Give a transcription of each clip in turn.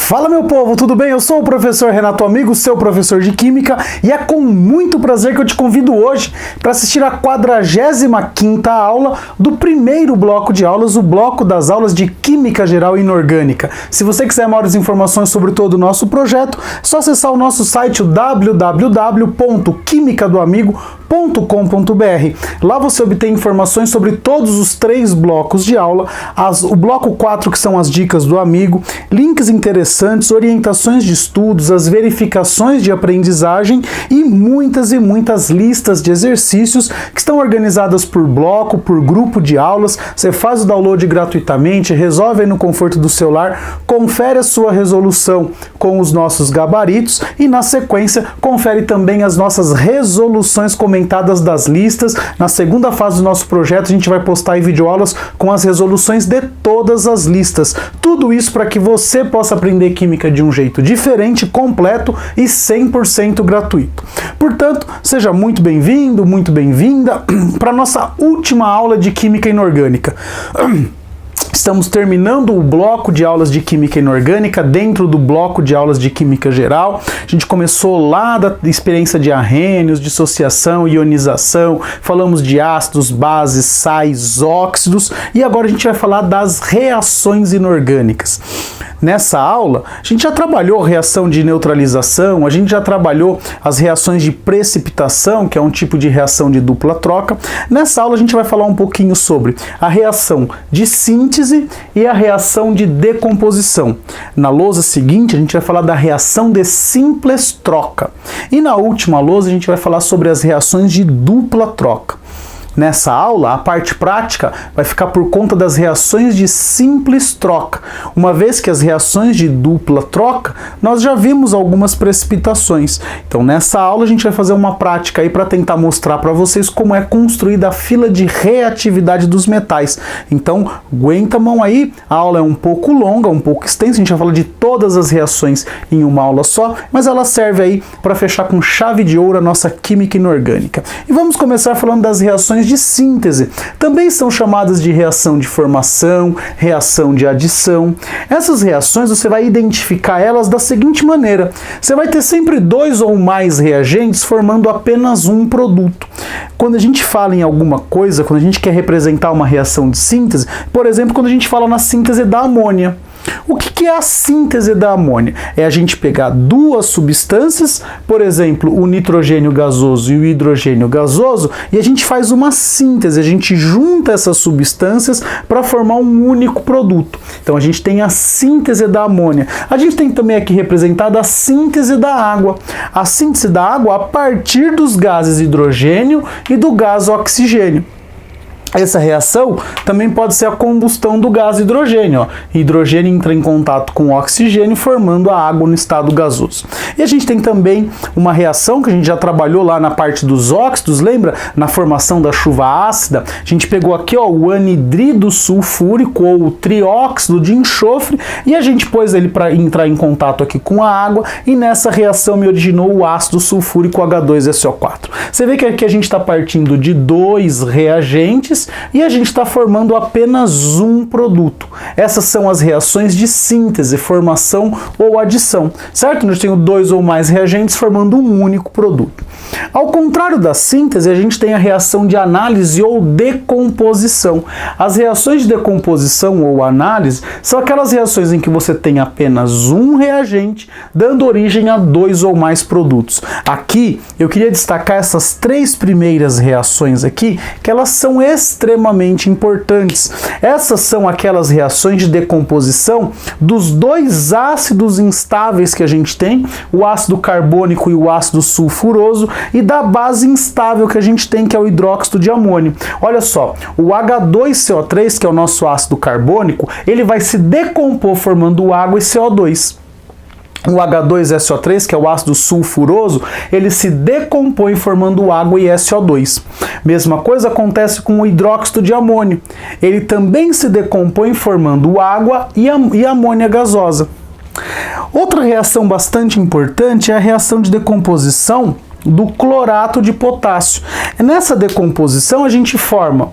Fala meu povo, tudo bem? Eu sou o professor Renato Amigo, seu professor de Química, e é com muito prazer que eu te convido hoje para assistir a 45ª aula do primeiro bloco de aulas, o bloco das aulas de Química Geral e Inorgânica. Se você quiser maiores informações sobre todo o nosso projeto, é só acessar o nosso site www.quimicadoamigo.com.br. Lá você obtém informações sobre todos os 3 blocos de aula, o bloco 4 que são as dicas do amigo, links interessantes, orientações de estudos, as verificações de aprendizagem e muitas listas de exercícios que estão organizadas por bloco, por grupo de aulas. Você faz o download gratuitamente, resolve aí no conforto do celular, confere a sua resolução com os nossos gabaritos e na sequência confere também as nossas resoluções comentadas das listas. Na segunda fase do nosso projeto a gente vai postar aí videoaulas com as resoluções de todas as listas. Tudo isso para que você possa aprender química de um jeito diferente, completo e 100% gratuito. Portanto, seja muito bem-vindo, muito bem-vinda para a nossa última aula de Química Inorgânica. Estamos terminando o bloco de aulas de Química Inorgânica dentro do bloco de aulas de Química Geral. A gente começou lá da experiência de arrênios, dissociação, ionização, falamos de ácidos, bases, sais, óxidos e agora a gente vai falar das reações inorgânicas. Nessa aula, a gente já trabalhou reação de neutralização, a gente já trabalhou as reações de precipitação, que é um tipo de reação de dupla troca. Nessa aula a gente vai falar um pouquinho sobre a reação de síntese e a reação de decomposição. Na lousa seguinte a gente vai falar da reação de simples troca. E na última lousa a gente vai falar sobre as reações de dupla troca. Nessa aula, a parte prática vai ficar por conta das reações de simples troca. Uma vez que as reações de dupla troca, nós já vimos algumas precipitações. Então, nessa aula, a gente vai fazer uma prática aí para tentar mostrar para vocês como é construída a fila de reatividade dos metais. Então, aguenta a mão aí, a aula é um pouco longa, um pouco extensa, a gente vai falar de todas as reações em uma aula só, mas ela serve aí para fechar com chave de ouro a nossa química inorgânica. E vamos começar falando das reações de síntese. Também são chamadas de reação de formação, reação de adição. Essas reações você vai identificar elas da seguinte maneira: você vai ter sempre 2 ou mais reagentes formando apenas um produto. Quando a gente fala em alguma coisa, quando a gente quer representar uma reação de síntese, por exemplo, quando a gente fala na síntese da amônia. O que é a síntese da amônia? É a gente pegar 2 substâncias, por exemplo, o nitrogênio gasoso e o hidrogênio gasoso, e a gente faz uma síntese, a gente junta essas substâncias para formar um único produto. Então a gente tem a síntese da amônia. A gente tem também aqui representada a síntese da água. A síntese da água a partir dos gases hidrogênio e do gás oxigênio. Essa reação também pode ser a combustão do gás hidrogênio. Ó. Hidrogênio entra em contato com o oxigênio, formando a água no estado gasoso. E a gente tem também uma reação que a gente já trabalhou lá na parte dos óxidos, lembra? Na formação da chuva ácida. A gente pegou aqui ó, o anidrido sulfúrico ou o trióxido de enxofre e a gente pôs ele para entrar em contato aqui com a água e nessa reação me originou o ácido sulfúrico H2SO4. Você vê que aqui a gente está partindo de 2 reagentes e a gente está formando apenas um produto. Essas são as reações de síntese, formação ou adição, certo? Nós temos 2 ou mais reagentes formando um único produto. Ao contrário da síntese, a gente tem a reação de análise ou decomposição. As reações de decomposição ou análise são aquelas reações em que você tem apenas um reagente, dando origem a 2 ou mais produtos. Aqui, eu queria destacar essas 3 primeiras reações aqui, que elas são extremamente importantes. Essas são aquelas reações de decomposição dos 2 ácidos instáveis que a gente tem, o ácido carbônico e o ácido sulfuroso, e da base instável que a gente tem, que é o hidróxido de amônio. Olha só, o H2CO3, que é o nosso ácido carbônico, ele vai se decompor formando água e CO2. O H2SO3, que é o ácido sulfuroso, ele se decompõe formando água e SO2. Mesma coisa acontece com o hidróxido de amônio. Ele também se decompõe formando água e amônia gasosa. Outra reação bastante importante é a reação de decomposição do clorato de potássio. Nessa decomposição a gente forma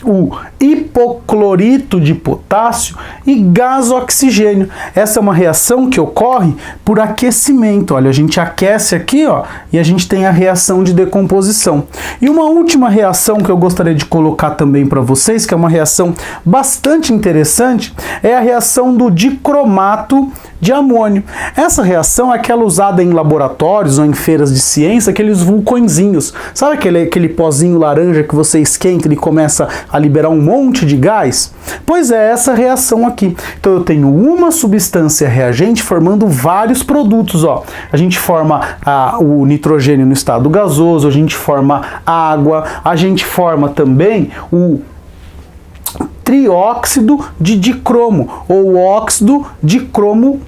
o hipoclorito de potássio e gás oxigênio. Essa é uma reação que ocorre por aquecimento. Olha, a gente aquece aqui, ó, e a gente tem a reação de decomposição. E uma última reação que eu gostaria de colocar também para vocês, que é uma reação bastante interessante, é a reação do dicromato de amônio. Essa reação é aquela usada em laboratórios ou em feiras de ciência, aqueles vulcõezinhos. Sabe aquele pozinho laranja que você esquenta e ele começa a liberar um monte de gás? Pois é, essa reação aqui. Então eu tenho uma substância reagente formando vários produtos, ó. A gente forma o nitrogênio no estado gasoso, a gente forma água, a gente forma também o trióxido de dicromo, ou óxido de cromo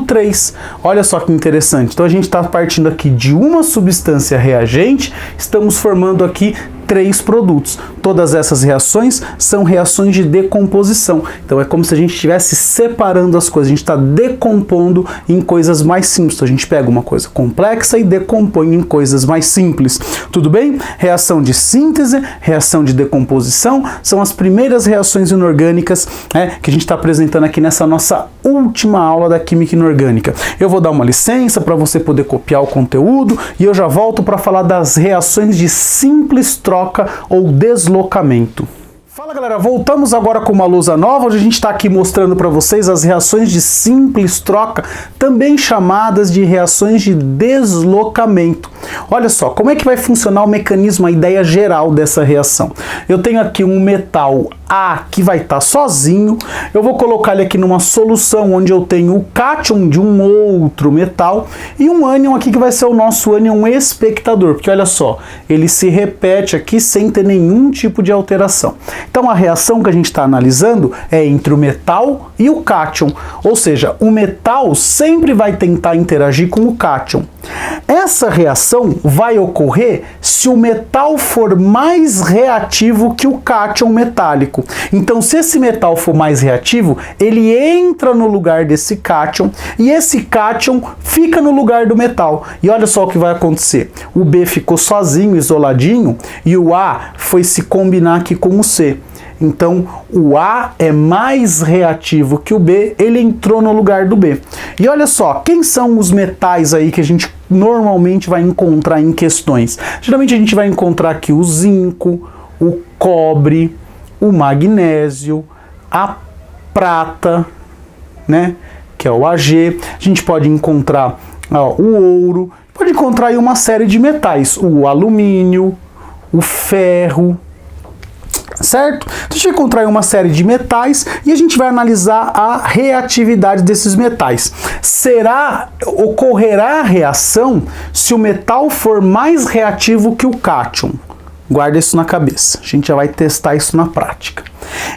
3. Olha só que interessante. Então a gente está partindo aqui de uma substância reagente, estamos formando aqui 3 produtos. Todas essas reações são reações de decomposição. Então é como se a gente estivesse separando as coisas, a gente está decompondo em coisas mais simples. Então, a gente pega uma coisa complexa e decompõe em coisas mais simples. Tudo bem? Reação de síntese, reação de decomposição, são as primeiras reações inorgânicas, né, que a gente está apresentando aqui nessa nossa última aula da Química Inorgânica. Eu vou dar uma licença para você poder copiar o conteúdo e eu já volto para falar das reações de simples troca ou deslocamento. Fala galera, voltamos agora com uma lousa nova, onde a gente está aqui mostrando para vocês as reações de simples troca, também chamadas de reações de deslocamento. Olha só, como é que vai funcionar o mecanismo, a ideia geral dessa reação. Eu tenho aqui um metal A que vai estar sozinho, eu vou colocar ele aqui numa solução onde eu tenho o cátion de um outro metal e um ânion aqui que vai ser o nosso ânion espectador, porque olha só, ele se repete aqui sem ter nenhum tipo de alteração. Então a reação que a gente está analisando é entre o metal e o cátion, ou seja, o metal sempre vai tentar interagir com o cátion. Essa reação vai ocorrer se o metal for mais reativo que o cátion metálico. Então, se esse metal for mais reativo, ele entra no lugar desse cátion e esse cátion fica no lugar do metal. E olha só o que vai acontecer. O B ficou sozinho, isoladinho, e o A foi se combinar aqui com o C. Então, o A é mais reativo que o B, ele entrou no lugar do B. E olha só, quem são os metais aí que a gente normalmente vai encontrar em questões? Geralmente a gente vai encontrar aqui o zinco, o cobre, o magnésio, a prata, né, que é o Ag. A gente pode encontrar o ouro, pode encontrar aí uma série de metais, o alumínio, o ferro, certo? Então, a gente vai encontrar uma série de metais e a gente vai analisar a reatividade desses metais. Ocorrerá a reação se o metal for mais reativo que o cátion? Guarda isso na cabeça, a gente já vai testar isso na prática.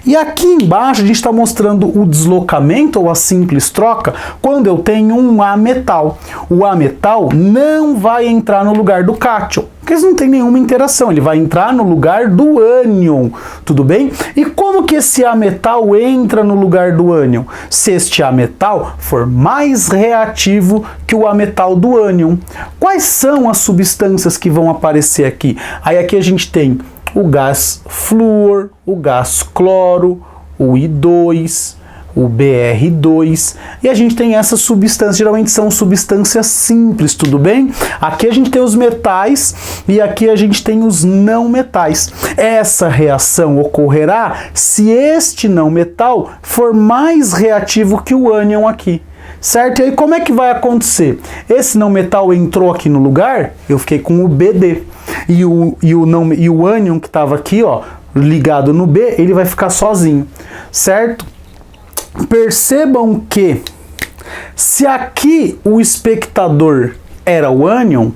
E aqui embaixo a gente está mostrando o deslocamento ou a simples troca quando eu tenho um A metal. O A metal não vai entrar no lugar do cátion, porque eles não tem nenhuma interação, ele vai entrar no lugar do ânion, tudo bem? E como que esse A metal entra no lugar do ânion? Se este A metal for mais reativo que o A metal do ânion. Quais são as substâncias que vão aparecer aqui? Aí aqui a gente tem o gás flúor, o gás cloro, o I2, o BR2, e a gente tem essas substâncias, geralmente são substâncias simples, tudo bem? Aqui a gente tem os metais e aqui a gente tem os não metais. Essa reação ocorrerá se este não metal for mais reativo que o ânion aqui. Certo? E aí como é que vai acontecer? Esse não metal entrou aqui no lugar, eu fiquei com o BD. E o ânion que estava aqui, ó, ligado no B, ele vai ficar sozinho. Certo? Percebam que se aqui o espectador era o ânion,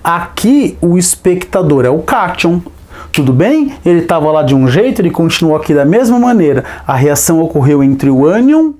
aqui o espectador é o cátion. Tudo bem? Ele estava lá de um jeito, ele continuou aqui da mesma maneira. A reação ocorreu entre o ânion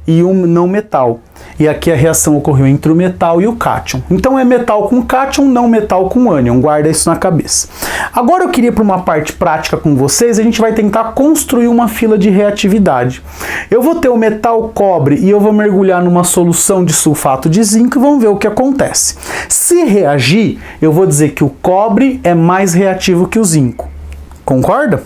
e o não metal. E aqui a reação ocorreu entre o metal e o cátion. Então é metal com cátion, não metal com ânion. Guarda isso na cabeça. Agora eu queria ir para uma parte prática com vocês. A gente vai tentar construir uma fila de reatividade. Eu vou ter o metal cobre e eu vou mergulhar numa solução de sulfato de zinco e vamos ver o que acontece. Se reagir, eu vou dizer que o cobre é mais reativo que o zinco. Concorda?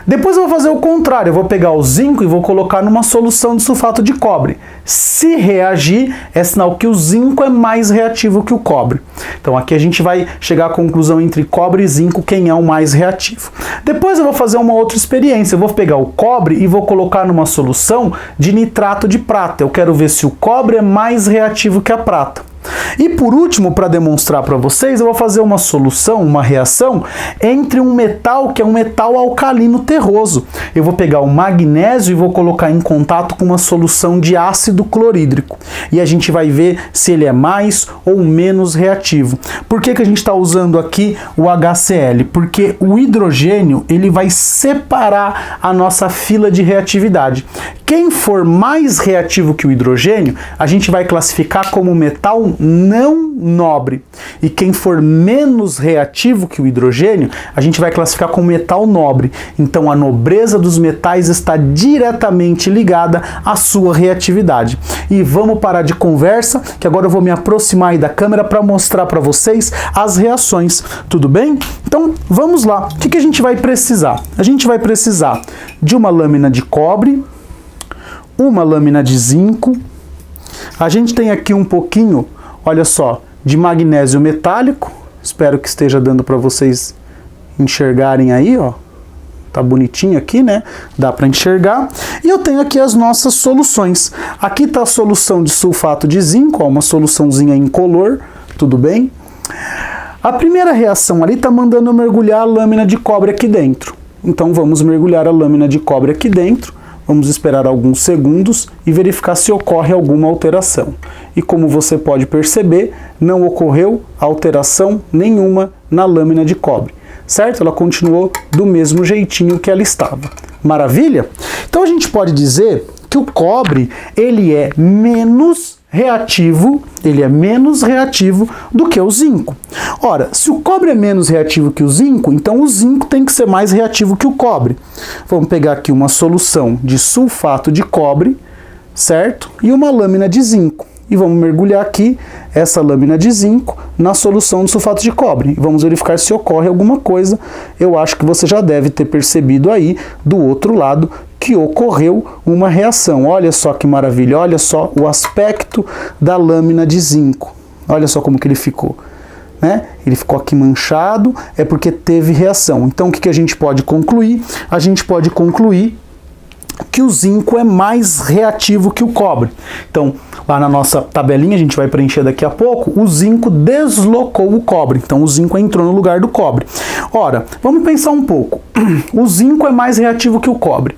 Depois eu vou fazer o contrário, eu vou pegar o zinco e vou colocar numa solução de sulfato de cobre. Se reagir, é sinal que o zinco é mais reativo que o cobre. Então aqui a gente vai chegar à conclusão entre cobre e zinco, quem é o mais reativo. Depois eu vou fazer uma outra experiência, eu vou pegar o cobre e vou colocar numa solução de nitrato de prata. Eu quero ver se o cobre é mais reativo que a prata. E por último, para demonstrar para vocês, eu vou fazer uma solução, uma reação entre um metal que é um metal alcalino terroso. Eu vou pegar o magnésio e vou colocar em contato com uma solução de ácido clorídrico. E a gente vai ver se ele é mais ou menos reativo. Por que a gente está usando aqui o HCl? Porque o hidrogênio ele vai separar a nossa fila de reatividade. Quem for mais reativo que o hidrogênio, a gente vai classificar como metal não nobre. E quem for menos reativo que o hidrogênio, a gente vai classificar como metal nobre. Então a nobreza dos metais está diretamente ligada à sua reatividade. E vamos parar de conversa, que agora eu vou me aproximar aí da câmera para mostrar para vocês as reações. Tudo bem? Então vamos lá. O que a gente vai precisar? A gente vai precisar de uma lâmina de cobre, uma lâmina de zinco. A gente tem aqui um pouquinho, olha só, de magnésio metálico. Espero que esteja dando para vocês enxergarem aí, ó. Tá bonitinho aqui, né? Dá para enxergar. E eu tenho aqui as nossas soluções. Aqui tá a solução de sulfato de zinco, ó, uma soluçãozinha incolor, tudo bem? A primeira reação ali tá mandando eu mergulhar a lâmina de cobre aqui dentro. Então vamos mergulhar a lâmina de cobre aqui dentro. Vamos esperar alguns segundos e verificar se ocorre alguma alteração. E como você pode perceber, não ocorreu alteração nenhuma na lâmina de cobre, certo? Ela continuou do mesmo jeitinho que ela estava. Maravilha? Então a gente pode dizer que o cobre, ele é menos reativo do que o zinco. Ora, se o cobre é menos reativo que o zinco, então o zinco tem que ser mais reativo que o cobre. Vamos pegar aqui uma solução de sulfato de cobre, certo? E uma lâmina de zinco. E vamos mergulhar aqui essa lâmina de zinco na solução de sulfato de cobre. E vamos verificar se ocorre alguma coisa. Eu acho que você já deve ter percebido aí do outro lado que ocorreu uma reação. Olha só que maravilha, olha só o aspecto da lâmina de zinco. Olha só como que ele ficou, né? Ele ficou aqui manchado, é porque teve reação. Então o que a gente pode concluir? A gente pode concluir que o zinco é mais reativo que o cobre. Então, lá na nossa tabelinha, a gente vai preencher daqui a pouco, o zinco deslocou o cobre. Então, o zinco entrou no lugar do cobre. Ora, vamos pensar um pouco. O zinco é mais reativo que o cobre.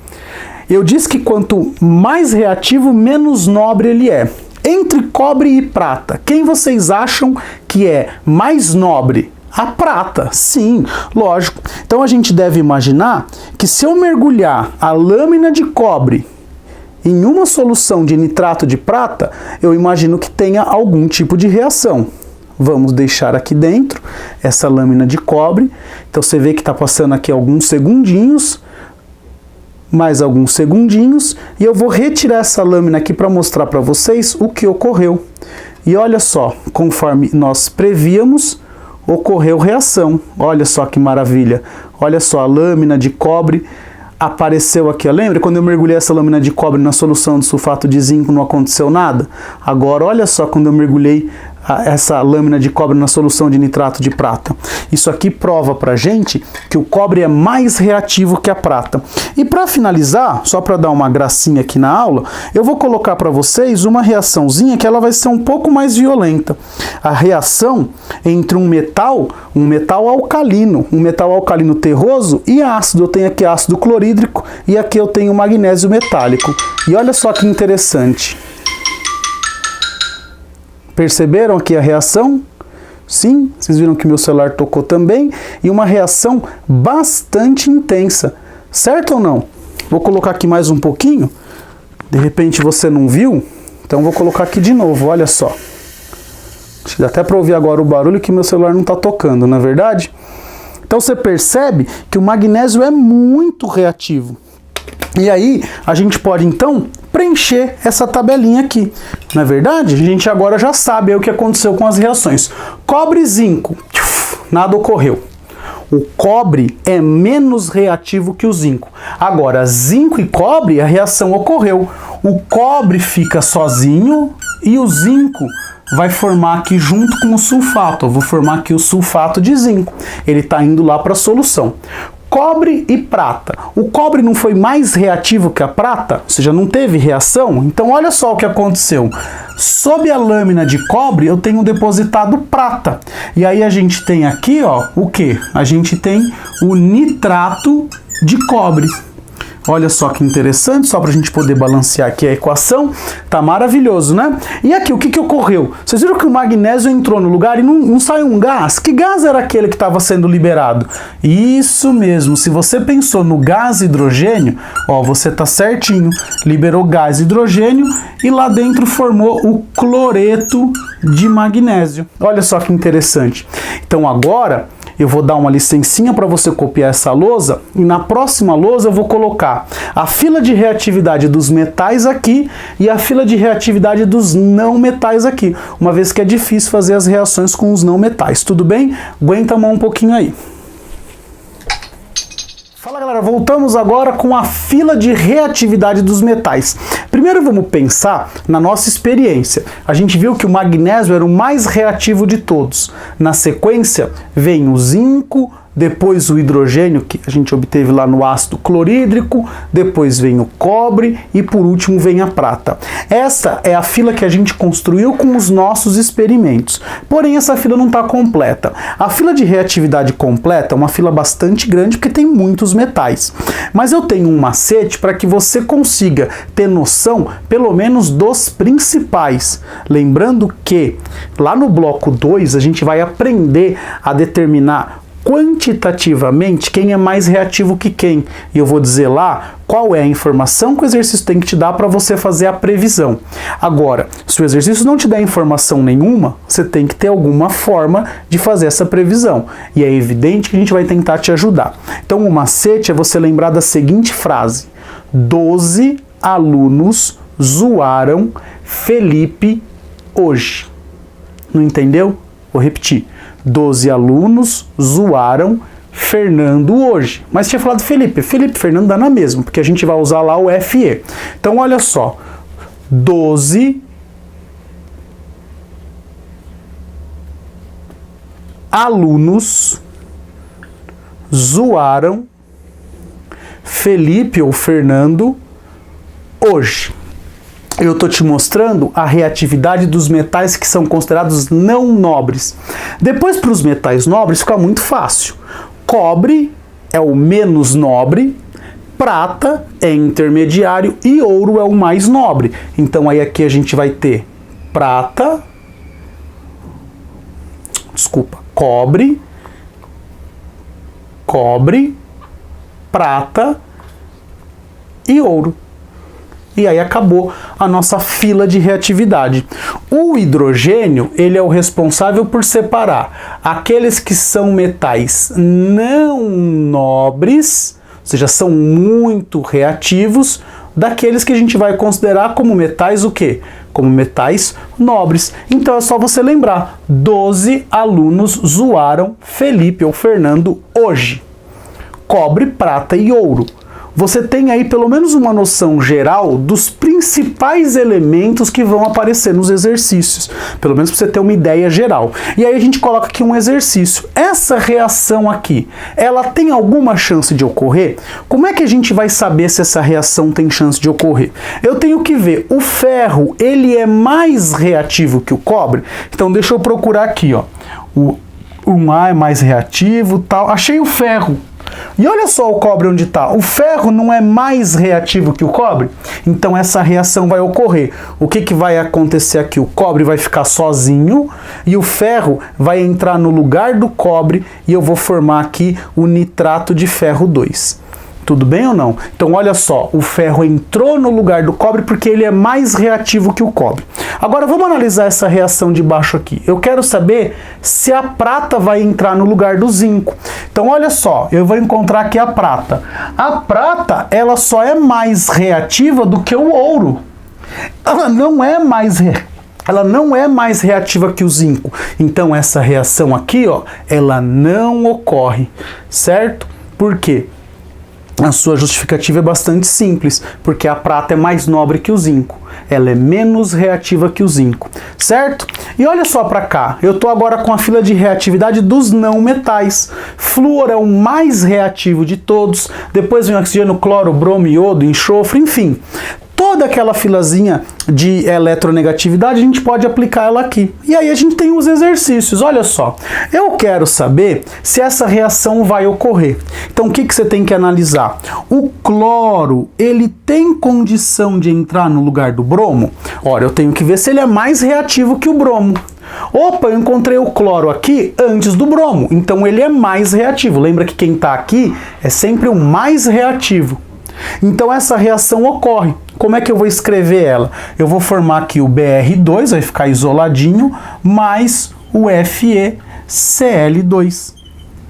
Eu disse que quanto mais reativo, menos nobre ele é. Entre cobre e prata, quem vocês acham que é mais nobre? A prata, sim, lógico. Então a gente deve imaginar que se eu mergulhar a lâmina de cobre em uma solução de nitrato de prata, eu imagino que tenha algum tipo de reação. Vamos deixar aqui dentro essa lâmina de cobre. Então você vê que está passando aqui alguns segundinhos, mais alguns segundinhos, e eu vou retirar essa lâmina aqui para mostrar para vocês o que ocorreu. E olha só, conforme nós prevíamos, ocorreu reação. Olha só que maravilha. Olha só, a lâmina de cobre apareceu aqui. Lembra quando eu mergulhei essa lâmina de cobre na solução de sulfato de zinco, não aconteceu nada? Agora, olha só quando eu mergulhei essa lâmina de cobre na solução de nitrato de prata. Isso aqui prova pra gente que o cobre é mais reativo que a prata. E para finalizar, só para dar uma gracinha aqui na aula, eu vou colocar para vocês uma reaçãozinha que ela vai ser um pouco mais violenta. A reação entre um metal alcalino terroso e ácido. Eu tenho aqui ácido clorídrico e aqui eu tenho magnésio metálico. E olha só que interessante. Perceberam aqui a reação? Sim, vocês viram que meu celular tocou também. E uma reação bastante intensa. Certo ou não? Vou colocar aqui mais um pouquinho. De repente você não viu? Então vou colocar aqui de novo, olha só. Acho que dá até para ouvir agora o barulho que meu celular não está tocando, não é verdade? Então você percebe que o magnésio é muito reativo. E aí a gente pode então preencher essa tabelinha aqui. Não é verdade? A gente agora já sabe o que aconteceu com as reações. Cobre e zinco, nada ocorreu. O cobre é menos reativo que o zinco. Agora, zinco e cobre, a reação ocorreu. O cobre fica sozinho e o zinco vai formar aqui junto com o sulfato. Eu vou formar aqui o sulfato de zinco. Ele está indo lá para a solução. Cobre e prata. O cobre não foi mais reativo que a prata? Ou seja, não teve reação? Então olha só o que aconteceu. Sob a lâmina de cobre eu tenho depositado prata. E aí a gente tem aqui, ó, o que? A gente tem o nitrato de cobre. Olha só que interessante, só para a gente poder balancear aqui a equação. Tá maravilhoso, né? E aqui, o que ocorreu? Vocês viram que o magnésio entrou no lugar e não saiu um gás? Que gás era aquele que estava sendo liberado? Isso mesmo, se você pensou no gás hidrogênio, ó, você tá certinho. Liberou gás hidrogênio e lá dentro formou o cloreto de magnésio. Olha só que interessante. Então agora eu vou dar uma licencinha para você copiar essa lousa e na próxima lousa eu vou colocar a fila de reatividade dos metais aqui e a fila de reatividade dos não metais aqui, uma vez que é difícil fazer as reações com os não metais. Tudo bem? Aguenta a mão um pouquinho aí. Fala galera, voltamos agora com a fila de reatividade dos metais. Primeiro vamos pensar na nossa experiência. A gente viu que o magnésio era o mais reativo de todos. Na sequência vem o zinco, depois o hidrogênio que a gente obteve lá no ácido clorídrico, depois vem o cobre e por último vem a prata. Essa é a fila que a gente construiu com os nossos experimentos. Porém essa fila não está completa. A fila de reatividade completa é uma fila bastante grande porque tem muitos metais. Mas eu tenho um macete para que você consiga ter noção pelo menos dos principais. Lembrando que lá no bloco 2 a gente vai aprender a determinar quantitativamente quem é mais reativo que quem. E eu vou dizer lá qual é a informação que o exercício tem que te dar para você fazer a previsão. Agora, se o exercício não te der informação nenhuma, você tem que ter alguma forma de fazer essa previsão. E é evidente que a gente vai tentar te ajudar. Então o macete é você lembrar da seguinte frase: 12 alunos zoaram Felipe hoje. Não entendeu? Vou repetir. 12 alunos zoaram Fernando hoje. Mas tinha falado Felipe. Felipe, Fernando dá na mesma, porque a gente vai usar lá o FE. Então, olha só. 12 alunos zoaram Felipe ou Fernando hoje. Eu estou te mostrando a reatividade dos metais que são considerados não nobres. Depois, para os metais nobres, fica muito fácil. Cobre é o menos nobre, prata é intermediário e ouro é o mais nobre. Então, aí aqui a gente vai ter cobre, prata e ouro. E aí acabou a nossa fila de reatividade. O hidrogênio, ele é o responsável por separar aqueles que são metais não nobres, ou seja, são muito reativos, daqueles que a gente vai considerar como metais o quê? Como metais nobres. Então é só você lembrar, 12 alunos zoaram Felipe ou Fernando hoje. Cobre, prata e ouro. Você tem aí pelo menos uma noção geral dos principais elementos que vão aparecer nos exercícios. Pelo menos para você ter uma ideia geral. E aí a gente coloca aqui um exercício. Essa reação aqui, ela tem alguma chance de ocorrer? Como é que a gente vai saber se essa reação tem chance de ocorrer? Eu tenho que ver, o ferro, ele é mais reativo que o cobre? Então deixa eu procurar aqui, ó. O A é mais reativo, tal. Achei o ferro. E olha só o cobre onde está. O ferro não é mais reativo que o cobre? Então essa reação vai ocorrer. O que vai acontecer aqui? O cobre vai ficar sozinho e o ferro vai entrar no lugar do cobre e eu vou formar aqui o nitrato de ferro 2. Tudo bem ou não? Então olha só, o ferro entrou no lugar do cobre porque ele é mais reativo que o cobre. Agora vamos analisar essa reação de baixo aqui. Eu quero saber se a prata vai entrar no lugar do zinco. Então olha só, eu vou encontrar aqui a prata. A prata, ela só é mais reativa do que o ouro. Ela não é mais ela não é mais reativa que o zinco. Então essa reação aqui, ó, ela não ocorre, certo? Por quê? A sua justificativa é bastante simples, porque a prata é mais nobre que o zinco. Ela é menos reativa que o zinco, certo? E olha só para cá, eu estou agora com a fila de reatividade dos não metais. Flúor é o mais reativo de todos, depois vem oxigênio, cloro, bromo, iodo, enxofre, enfim. Toda aquela filazinha de eletronegatividade, a gente pode aplicar ela aqui. E aí a gente tem os exercícios. Olha só, eu quero saber se essa reação vai ocorrer. Então o que você tem que analisar? O cloro, ele tem condição de entrar no lugar do bromo? Olha, eu tenho que ver se ele é mais reativo que o bromo. Opa, eu encontrei o cloro aqui antes do bromo, então ele é mais reativo. Lembra que quem está aqui é sempre o mais reativo. Então essa reação ocorre. Como é que eu vou escrever ela? Eu vou formar aqui o Br2, vai ficar isoladinho, mais o FeCl2.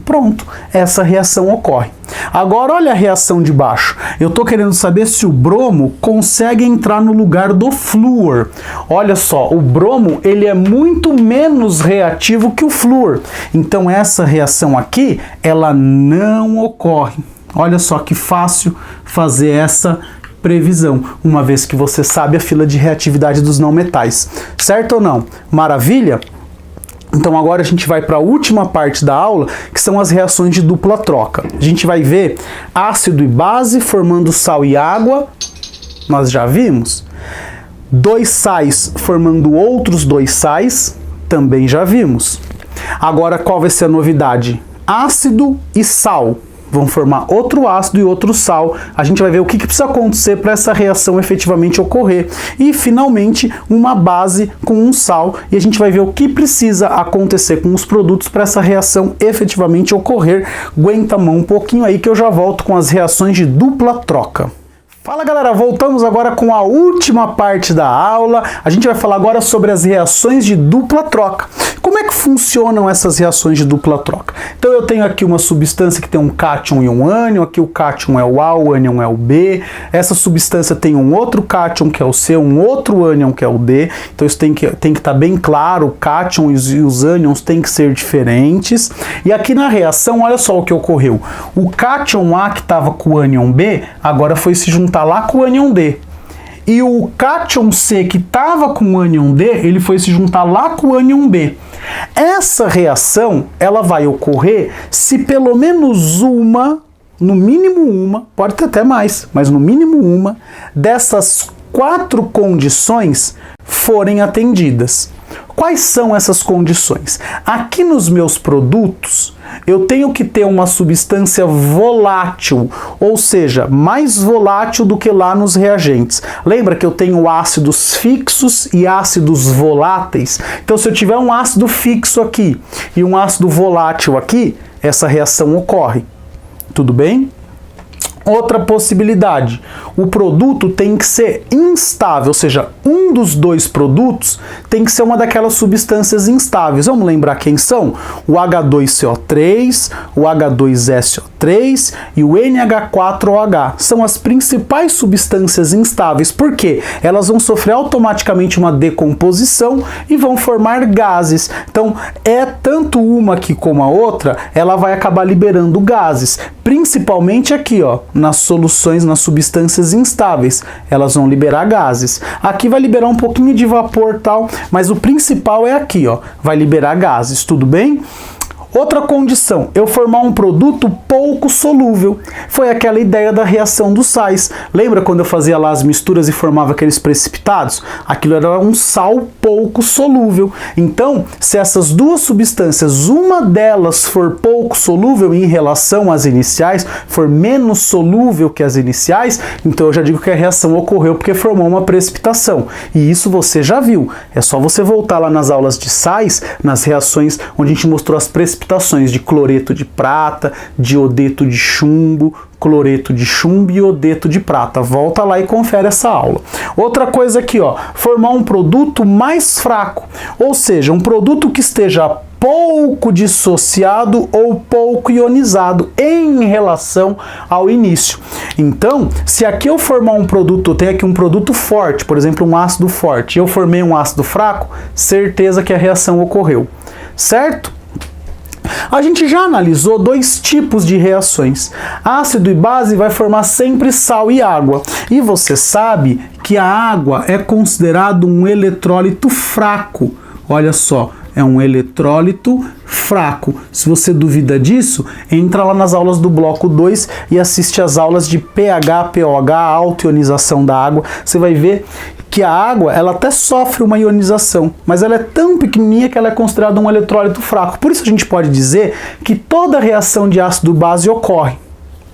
Pronto, essa reação ocorre. Agora olha a reação de baixo. Eu estou querendo saber se o bromo consegue entrar no lugar do flúor. Olha só, o bromo ele é muito menos reativo que o flúor. Então essa reação aqui, ela não ocorre. Olha só que fácil fazer essa previsão, uma vez que você sabe a fila de reatividade dos não metais. Certo ou não? Maravilha? Então agora a gente vai para a última parte da aula, que são as reações de dupla troca. A gente vai ver ácido e base formando sal e água, nós já vimos. Dois sais formando outros dois sais, também já vimos. Agora qual vai ser a novidade? Ácido e sal vão formar outro ácido e outro sal. A gente vai ver o que precisa acontecer para essa reação efetivamente ocorrer. E, finalmente, uma base com um sal. E a gente vai ver o que precisa acontecer com os produtos para essa reação efetivamente ocorrer. Aguenta a mão um pouquinho aí que eu já volto com as reações de dupla troca. Fala galera, voltamos agora com a última parte da aula. A gente vai falar agora sobre as reações de dupla troca. Como é que funcionam essas reações de dupla troca? Então eu tenho aqui uma substância que tem um cátion e um ânion, aqui o cátion é o A, o ânion é o B. Essa substância tem um outro cátion que é o C, um outro ânion que é o D. Então isso tem que estar bem claro, o cátion e os ânions têm que ser diferentes. E aqui na reação, olha só o que ocorreu. O cátion A que estava com o ânion B, agora foi se juntar lá com o ânion D. E o cátion C que estava com o ânion D, ele foi se juntar lá com o ânion B. Essa reação, ela vai ocorrer se pelo menos uma, no mínimo uma, pode ter até mais, mas no mínimo uma, dessas 4 condições forem atendidas. Quais são essas condições? Aqui nos meus produtos, eu tenho que ter uma substância volátil, ou seja, mais volátil do que lá nos reagentes. Lembra que eu tenho ácidos fixos e ácidos voláteis? Então, se eu tiver um ácido fixo aqui e um ácido volátil aqui, essa reação ocorre. Tudo bem? Outra possibilidade, o produto tem que ser instável, ou seja, um dos dois produtos tem que ser uma daquelas substâncias instáveis. Vamos lembrar quem são? O H2CO3, o H2SO3 e o NH4OH. São as principais substâncias instáveis, porque elas vão sofrer automaticamente uma decomposição e vão formar gases. Então, tanto uma aqui como a outra, ela vai acabar liberando gases, principalmente aqui, ó, nas soluções, nas substâncias instáveis, elas vão liberar gases. Aqui vai liberar um pouquinho de vapor tal, mas o principal é aqui, ó, vai liberar gases, tudo bem? Outra condição, eu formar um produto pouco solúvel. Foi aquela ideia da reação dos sais. Lembra quando eu fazia lá as misturas e formava aqueles precipitados? Aquilo era um sal pouco solúvel. Então, se essas duas substâncias, uma delas for pouco solúvel em relação às iniciais, for menos solúvel que as iniciais, então eu já digo que a reação ocorreu porque formou uma precipitação. E isso você já viu. É só você voltar lá nas aulas de sais, nas reações onde a gente mostrou as precipitações de cloreto de prata, de iodeto de chumbo, cloreto de chumbo e iodeto de prata. Volta lá e confere essa aula. Outra coisa aqui, ó, formar um produto mais fraco, ou seja, um produto que esteja pouco dissociado ou pouco ionizado em relação ao início. Então, se aqui eu formar um produto, eu tenho aqui um produto forte, por exemplo, um ácido forte, e eu formei um ácido fraco, certeza que a reação ocorreu, certo? A gente já analisou dois tipos de reações. Ácido e base vai formar sempre sal e água. E você sabe que a água é considerado um eletrólito fraco. Olha só, é um eletrólito fraco. Se você duvida disso, entra lá nas aulas do bloco 2 e assiste as aulas de pH, pOH, autoionização da água. Você vai ver que a água, ela até sofre uma ionização, mas ela é tão pequenininha que ela é considerada um eletrólito fraco. Por isso a gente pode dizer que toda reação de ácido-base ocorre.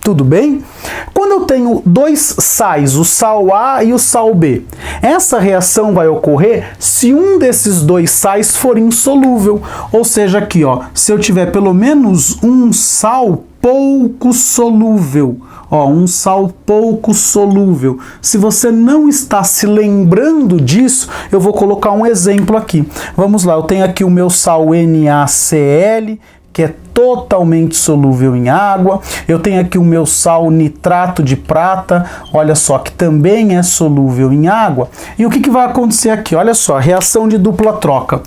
Tudo bem? Quando eu tenho dois sais, o sal A e o sal B, essa reação vai ocorrer se um desses dois sais for insolúvel. Ou seja, aqui, ó, se eu tiver pelo menos um sal pouco solúvel, ó, um sal pouco solúvel. Se você não está se lembrando disso, eu vou colocar um exemplo aqui. Vamos lá, eu tenho aqui o meu sal NaCl, que é totalmente solúvel em água. Eu tenho aqui o meu sal nitrato de prata, olha só, que também é solúvel em água. E o que vai acontecer aqui? Olha só, reação de dupla troca.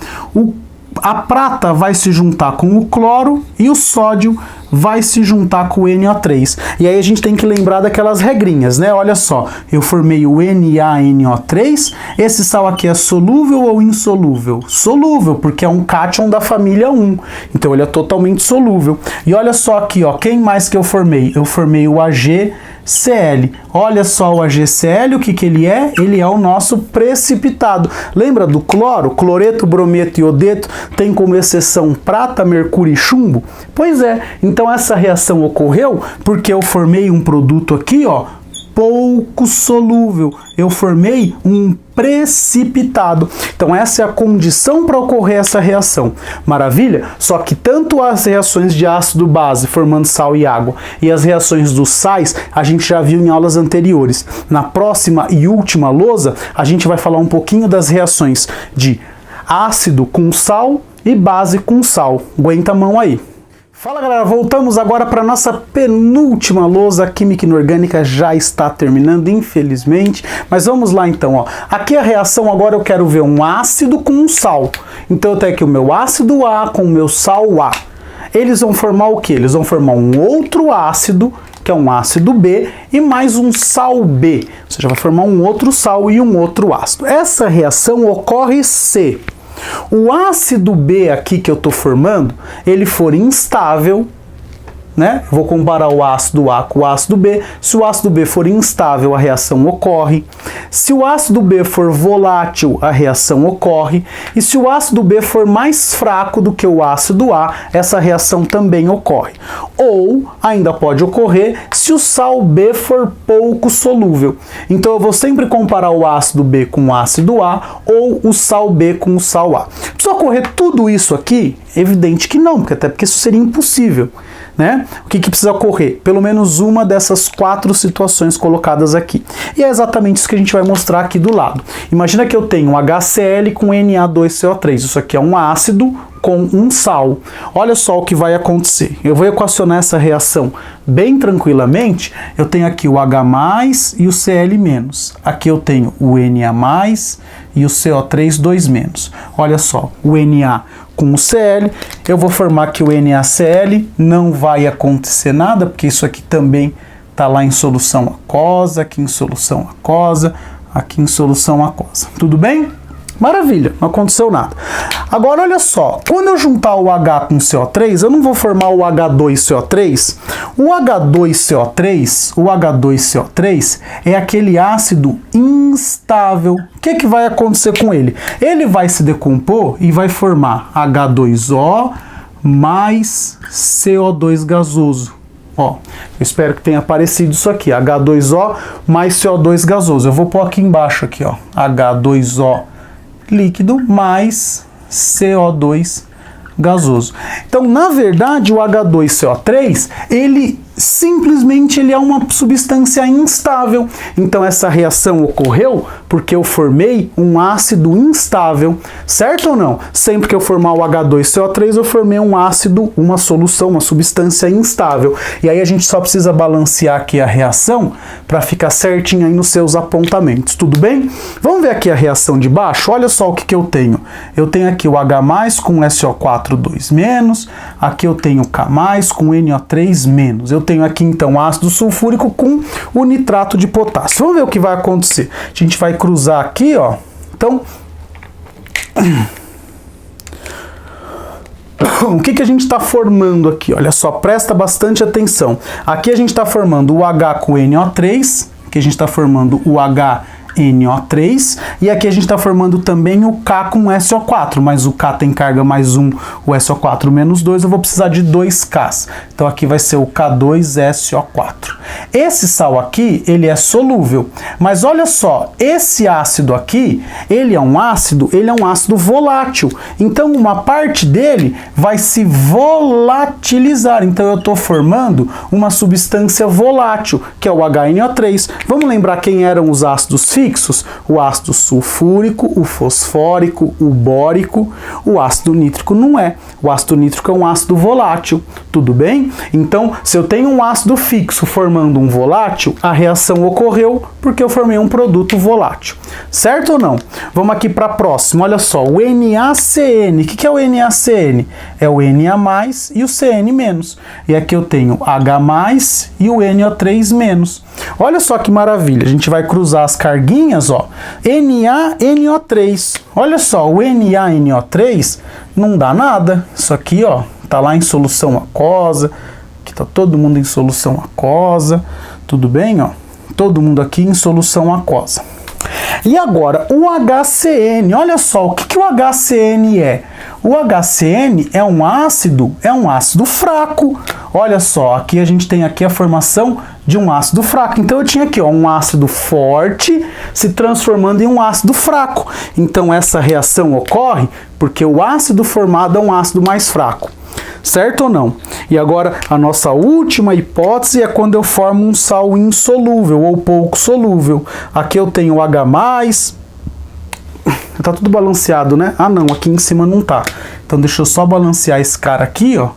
A prata vai se juntar com o cloro e o sódio vai se juntar com o NO3. E aí a gente tem que lembrar daquelas regrinhas, né? Olha só, eu formei o NaNO3, esse sal aqui é solúvel ou insolúvel? Solúvel, porque é um cátion da família 1, então ele é totalmente solúvel. E olha só aqui, ó, quem mais que eu formei? Eu formei o AgCl. Olha só o AgCl, o que ele é? Ele é o nosso precipitado. Lembra do cloro? Cloreto, brometo e iodeto tem como exceção prata, mercúrio e chumbo? Pois é, então essa reação ocorreu porque eu formei um produto aqui, ó, pouco solúvel. Eu formei um precipitado. Então essa é a condição para ocorrer essa reação. Maravilha? Só que tanto as reações de ácido-base formando sal e água e as reações dos sais a gente já viu em aulas anteriores. Na próxima e última lousa a gente vai falar um pouquinho das reações de ácido com sal e base com sal. Aguenta a mão aí. Fala galera, voltamos agora para a nossa penúltima lousa. A química inorgânica já está terminando, infelizmente, mas vamos lá então, ó. Aqui a reação agora eu quero ver um ácido com um sal. Então eu tenho aqui o meu ácido A com o meu sal A. Eles vão formar o que? Eles vão formar um outro ácido, que é um ácido B, e mais um sal B. Ou seja, vai formar um outro sal e um outro ácido. Essa reação ocorre se o ácido B aqui que eu estou formando, ele for instável, né? Vou comparar o ácido A com o ácido B. Se o ácido B for instável, a reação ocorre. Se o ácido B for volátil, a reação ocorre. E se o ácido B for mais fraco do que o ácido A, essa reação também ocorre. Ou, ainda pode ocorrer, se o sal B for pouco solúvel. Então eu vou sempre comparar o ácido B com o ácido A ou o sal B com o sal A. Precisa ocorrer tudo isso aqui? Evidente que não, até porque isso seria impossível. Né? O que precisa ocorrer? Pelo menos uma dessas 4 situações colocadas aqui. E é exatamente isso que a gente vai mostrar aqui do lado. Imagina que eu tenho um HCl com Na2CO3. Isso aqui é um ácido com um sal. Olha só o que vai acontecer. Eu vou equacionar essa reação bem tranquilamente. Eu tenho aqui o H+ e o Cl-. Aqui eu tenho o Na+ e o CO3 2-. Olha só, o Na com o Cl, eu vou formar aqui o NaCl, não vai acontecer nada, porque isso aqui também está lá em solução aquosa, aqui em solução aquosa, aqui em solução aquosa. Tudo bem? Maravilha, não aconteceu nada. Agora olha só, quando eu juntar o H com CO3, eu não vou formar o H2CO3. O H2CO3 é aquele ácido instável. O que vai acontecer com ele? Ele vai se decompor e vai formar H2O mais CO2 gasoso. Ó, eu espero que tenha aparecido isso aqui, H2O mais CO2 gasoso. Eu vou pôr aqui embaixo aqui, ó, H2O líquido mais CO2 gasoso. Então, na verdade, o H2CO3, ele simplesmente é uma substância instável. Então, essa reação ocorreu Porque eu formei um ácido instável, certo ou não? Sempre que eu formar o H2CO3, eu formei um ácido, uma solução, uma substância instável. E aí a gente só precisa balancear aqui a reação para ficar certinho aí nos seus apontamentos, tudo bem? Vamos ver aqui a reação de baixo? Olha só o que eu tenho. Eu tenho aqui o H+, com SO4 2-, aqui eu tenho K+, com NO3-. Eu tenho aqui então ácido sulfúrico com o nitrato de potássio. Vamos ver o que vai acontecer. A gente vai cruzar aqui, ó. Então, o que a gente está formando aqui? Olha só, presta bastante atenção. Aqui a gente está formando o H com NO3, aqui a gente está formando o HNO3, e aqui a gente está formando também o K com SO4, mas o K tem carga mais 1, o SO4 menos 2, eu vou precisar de 2 Ks. Então aqui vai ser o K2SO4. Esse sal aqui, ele é solúvel, mas olha só, esse ácido aqui, ele é um ácido volátil. Então uma parte dele vai se volatilizar. Então eu estou formando uma substância volátil, que é o HNO3. Vamos lembrar quem eram os ácidos fixos? O ácido sulfúrico, o fosfórico, o bórico. O ácido nítrico não é. O ácido nítrico é um ácido volátil, tudo bem? Então, se eu tenho um ácido fixo formando um volátil, a reação ocorreu porque eu formei um produto volátil, certo ou não? Vamos aqui para a próxima, olha só, o NaCN. O que é o NaCN? É o Na+ e o Cn-. E aqui eu tenho H+ e o NO3-. Olha só que maravilha, a gente vai cruzar as carguinhas, ó, NaNO3. Olha só, o NaNO3 não dá nada. Isso aqui, ó, tá lá em solução aquosa, aqui tá todo mundo em solução aquosa, tudo bem, ó? Todo mundo aqui em solução aquosa. E agora, o HCN, olha só, o que o HCN é? O HCN é um ácido fraco. Olha só, aqui a gente tem aqui a formação de um ácido fraco. Então eu tinha aqui, ó, um ácido forte se transformando em um ácido fraco. Então essa reação ocorre porque o ácido formado é um ácido mais fraco. Certo ou não? E agora a nossa última hipótese é quando eu formo um sal insolúvel ou pouco solúvel. Aqui eu tenho H+, tá tudo balanceado, né? Ah não, aqui em cima não tá. Então deixa eu só balancear esse cara aqui, ó.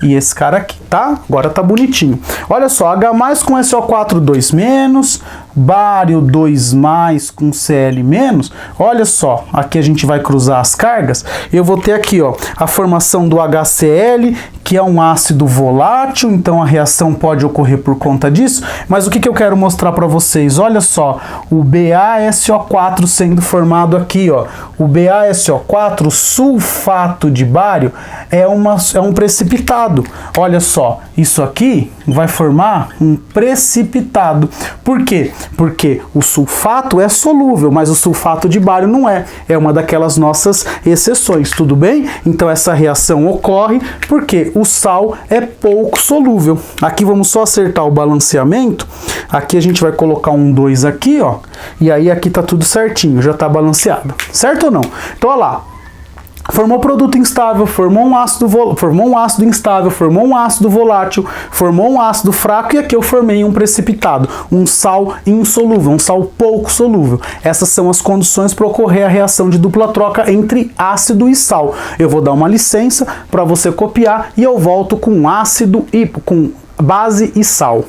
E esse cara aqui, tá? Agora tá bonitinho. Olha só, H+ com SO4 2-, bário 2+ com Cl-. Olha só, aqui a gente vai cruzar as cargas. Eu vou ter aqui, ó, a formação do HCl, que é um ácido volátil, então a reação pode ocorrer por conta disso. Mas o que eu quero mostrar para vocês? Olha só, o BaSO4 sendo formado aqui, ó. O BaSO4, sulfato de bário, é um precipitado. Olha só, isso aqui vai formar um precipitado. Por quê? Porque o sulfato é solúvel, mas o sulfato de bário não é. É uma daquelas nossas exceções, tudo bem? Então essa reação ocorre porque o sal é pouco solúvel. Aqui vamos só acertar o balanceamento. Aqui a gente vai colocar um 2 aqui, ó. E aí aqui tá tudo certinho, já tá balanceado. Certo ou não? Então, olha lá. Formou produto instável, formou um ácido instável, formou um ácido volátil, formou um ácido fraco e aqui eu formei um precipitado, um sal insolúvel, um sal pouco solúvel. Essas são as condições para ocorrer a reação de dupla troca entre ácido e sal. Eu vou dar uma licença para você copiar e eu volto com ácido e com base e sal.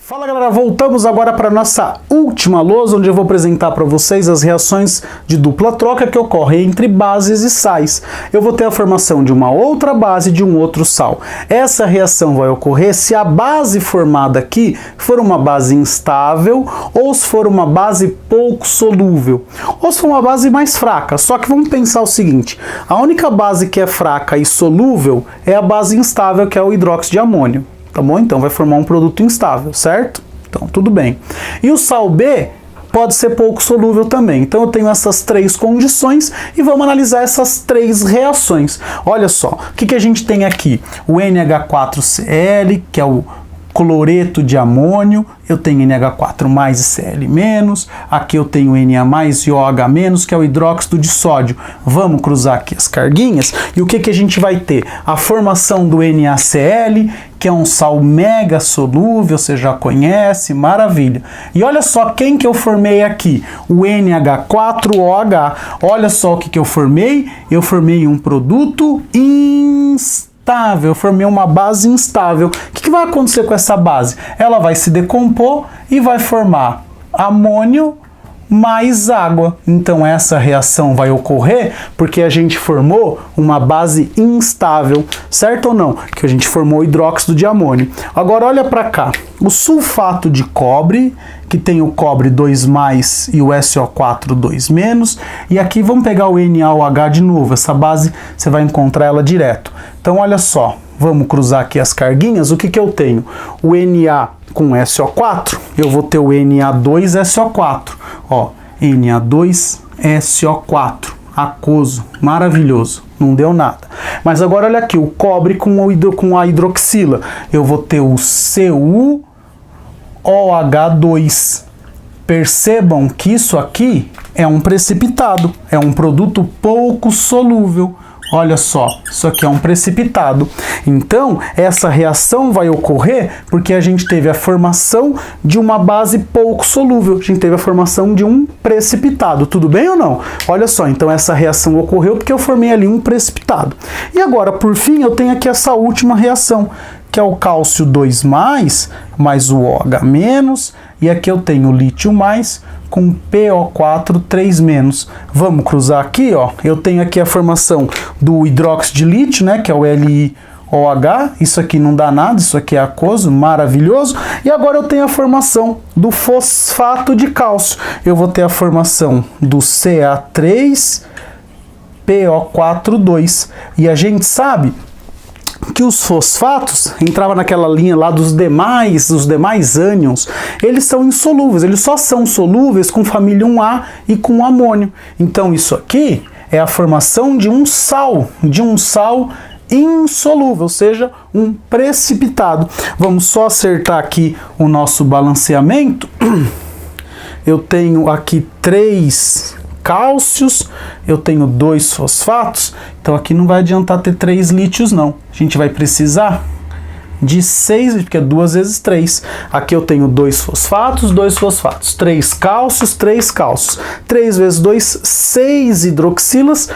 Fala galera, voltamos agora para a nossa última lousa, onde eu vou apresentar para vocês as reações de dupla troca que ocorrem entre bases e sais. Eu vou ter a formação de uma outra base e de um outro sal. Essa reação vai ocorrer se a base formada aqui for uma base instável, ou se for uma base pouco solúvel, ou se for uma base mais fraca. Só que vamos pensar o seguinte, a única base que é fraca e solúvel é a base instável, que é o hidróxido de amônio. Tá bom? Então vai formar um produto instável, certo? Então tudo bem. E o sal B pode ser pouco solúvel também. Então eu tenho essas três condições e vamos analisar essas três reações. Olha só, o que a gente tem aqui? O NH4Cl, que é o cloreto de amônio, eu tenho NH4+ e Cl-, aqui eu tenho Na+ e OH-, que é o hidróxido de sódio. Vamos cruzar aqui as carguinhas, e o que que a gente vai ter? A formação do NaCl, que é um sal mega solúvel, você já conhece, maravilha. E olha só quem que eu formei aqui, o NH4OH. Olha só o que que eu formei um produto instável, eu formei uma base instável. O que vai acontecer com essa base? Ela vai se decompor e vai formar amônio mais água. Então essa reação vai ocorrer porque a gente formou uma base instável, certo ou não? Que a gente formou hidróxido de amônio. Agora olha para cá, o sulfato de cobre, que tem o cobre 2+ e o SO4 2-, e aqui vamos pegar o NaOH de novo, essa base você vai encontrar ela direto. Então olha só, vamos cruzar aqui as carguinhas, o que que eu tenho? O Na com SO4, eu vou ter o Na2SO4, ó, Na2SO4, aquoso, maravilhoso, não deu nada. Mas agora olha aqui, o cobre com a hidroxila, eu vou ter o CuOH2. Percebam que isso aqui é um precipitado, é um produto pouco solúvel. Olha só, isso aqui é um precipitado. Então, essa reação vai ocorrer porque a gente teve a formação de uma base pouco solúvel. A gente teve a formação de um precipitado. Tudo bem ou não? Olha só, então essa reação ocorreu porque eu formei ali um precipitado. E agora, por fim, eu tenho aqui essa última reação, que é o cálcio 2+, mais o OH-, e aqui eu tenho o lítio+, com PO4 3-. Vamos cruzar aqui, ó. Eu tenho aqui a formação do hidróxido de lítio, né, que é o LiOH. Isso aqui não dá nada, isso aqui é aquoso, maravilhoso. E agora eu tenho a formação do fosfato de cálcio. Eu vou ter a formação do Ca3PO4 2. E a gente sabe que os fosfatos, entrava naquela linha lá dos demais ânions, eles são insolúveis, eles só são solúveis com família 1A e com amônio. Então isso aqui é a formação de um sal insolúvel, ou seja, um precipitado. Vamos só acertar aqui o nosso balanceamento. Eu tenho aqui 3 cálcios, eu tenho 2 fosfatos, então aqui não vai adiantar ter 3 lítios não. A gente vai precisar de 6, porque é 2 vezes 3. Aqui eu tenho 2 fosfatos, 3 cálcios, 3 cálcios. 3 vezes 2, 6 hidroxilas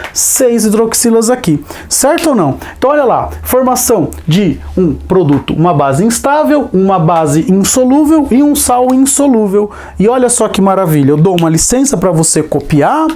aqui. Certo ou não? Então olha lá, formação de um produto, uma base instável, uma base insolúvel e um sal insolúvel. E olha só que maravilha, eu dou uma licença para você copiar,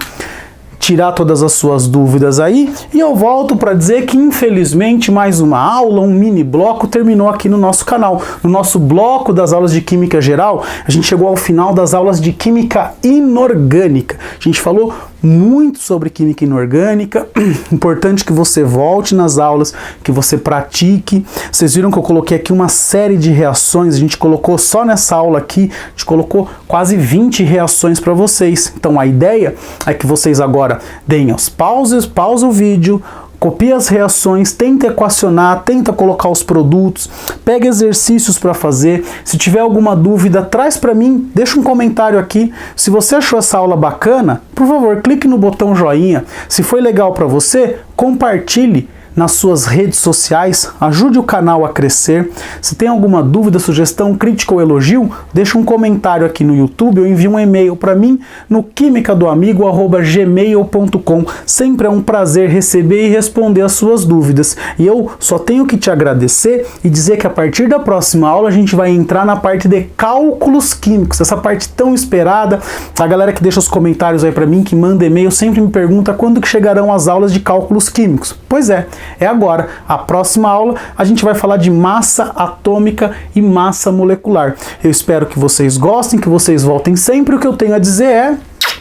tirar todas as suas dúvidas aí, e eu volto para dizer que infelizmente mais uma aula, um mini bloco terminou aqui no nosso canal. No nosso bloco das aulas de Química Geral, a gente chegou ao final das aulas de Química Inorgânica. A gente falou muito sobre química inorgânica, importante que você volte nas aulas, que você pratique. Vocês viram que eu coloquei aqui uma série de reações, a gente colocou só nessa aula aqui, a gente colocou quase 20 reações para vocês. Então a ideia é que vocês agora deem as pausas, pausa o vídeo, copia as reações, tenta equacionar, tenta colocar os produtos, pega exercícios para fazer. Se tiver alguma dúvida, traz para mim, deixa um comentário aqui. Se você achou essa aula bacana, por favor, clique no botão joinha. Se foi legal para você, compartilhe nas suas redes sociais, ajude o canal a crescer. Se tem alguma dúvida, sugestão, crítica ou elogio, deixa um comentário aqui no YouTube ou envie um e-mail para mim no quimicadoamigo@gmail.com. Sempre é um prazer receber e responder as suas dúvidas. E eu só tenho que te agradecer e dizer que a partir da próxima aula a gente vai entrar na parte de cálculos químicos, essa parte tão esperada. A galera que deixa os comentários aí para mim, que manda e-mail, sempre me pergunta quando que chegarão as aulas de cálculos químicos. Pois é agora. A próxima aula a gente vai falar de massa atômica e massa molecular. Eu espero que vocês gostem, que vocês voltem sempre. O que eu tenho a dizer é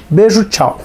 beijo, tchau.